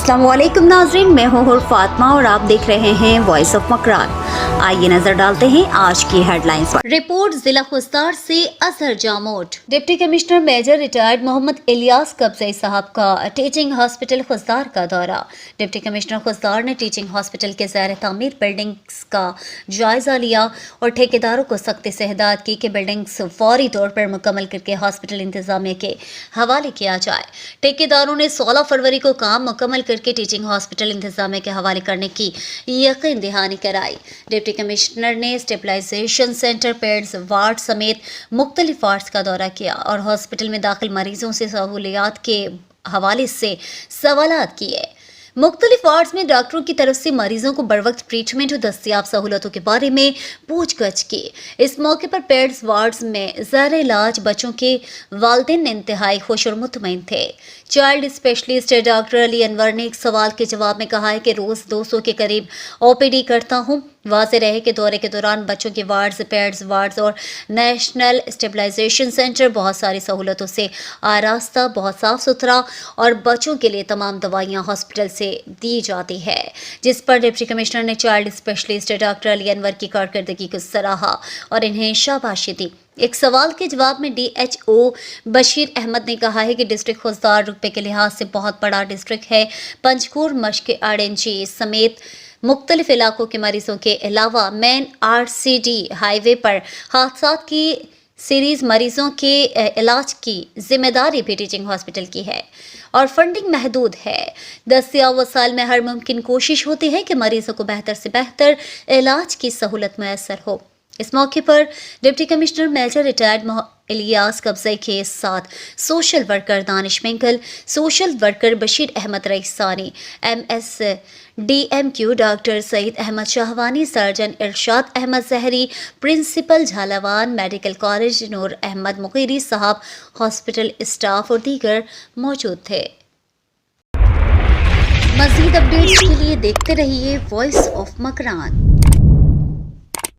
अस्सलाम वालेकुम नाज़रीन, मैं हूँ फातिमा और आप देख रहे हैं वॉइस ऑफ मकरान। आइए नजर डालते हैं आज की हेडलाइंस पर। रिपोर्ट जिला खुस्तार से Azhar Jamot. Deputy commissioner major retired Mohammad Ilyas Kabzai साहब का टीचिंग हॉस्पिटल खुस्तार का दौरा। डिप्टी कमिश्नर खुस्तार ने टीचिंग हॉस्पिटल के ज़ैर तामीर बिल्डिंग्स का जायजा लिया और ठेकेदारों को सख्ती से हिदायत की कि बिल्डिंग्स फौरी तौर पर मुकम्मल करके हॉस्पिटल इंतजामिया के हवाले किया जाए। ठेकेदारों ने 16 फरवरी को काम मुकम्मल करके टीचिंग हॉस्पिटल इंतजामिया के हवाले करने की यकीन दहानी कराई। डिप्टी कमिश्नर ने स्टेबलाइजेशन सेंटर, पेड्स वार्ड समेत मुख्तलिफ वार्ड्स का दौरा किया और हॉस्पिटल में दाखिल मरीजों से सहूलियात के हवाले से सवालात किए। मुख्तलिफ वार्ड्स में डॉक्टरों की तरफ से मरीजों को बरवक्त ट्रीटमेंट और दस्तियाब सहूलतों के बारे में पूछगछ की। इस मौके पर पेड्स वार्ड्स में ज़ैर इलाज बच्चों के वालिदैन इंतहाई खुश और मुतमईन थे। Child specialist doctor Ali Anwar ने एक सवाल के जवाब में कहा है कि रोज़ 200 के करीब OPD करता हूँ। वाज़ेह रहे कि दौरे के दौरान बच्चों के वार्ड्स, पेड्स वार्ड्स और नेशनल स्टेबलाइजेशन सेंटर बहुत सारी सहूलतों से आरास्ता, बहुत साफ़ सुथरा और बच्चों के लिए तमाम दवाइयाँ हॉस्पिटल से दी जाती है, जिस पर डिप्टी कमिश्नर ने child specialist doctor Ali Anwar की कारकर्दगी को सराहा और इन्हें शाबाशी दी। एक सवाल के जवाब में DHO बशीर अहमद ने कहा है कि डिस्ट्रिक्ट खुस्तार रुकबे के लिहाज से बहुत बड़ा डिस्ट्रिक्ट है। पंजकूर, मशक, RNG समेत मुख्तलिफ इलाकों के मरीजों के अलावा मेन RCD हाईवे पर हादसात की सीरीज मरीजों के इलाज की जिम्मेदारी भी टीचिंग हॉस्पिटल की है और फंडिंग महदूद है। दस्तियाब वसाइल में हर मुमकिन कोशिश होती है कि मरीजों को बेहतर से बेहतर इलाज की सहूलत मैसर हो। इस मौके पर deputy commissioner major retired Ilyas Kabzai के साथ social worker Danish Mingal, social worker Bashir Ahmed Raisani, MSDMQ doctor Saeed Ahmed Shahwani, surgeon Irshad Ahmed Zehri, principal Jhalawan medical college Noor Ahmed Mugheri साहब, हॉस्पिटल स्टाफ और दीगर मौजूद थे। मज़ीद अपडेट्स के लिए देखते रहिए वॉइस ऑफ मकरान।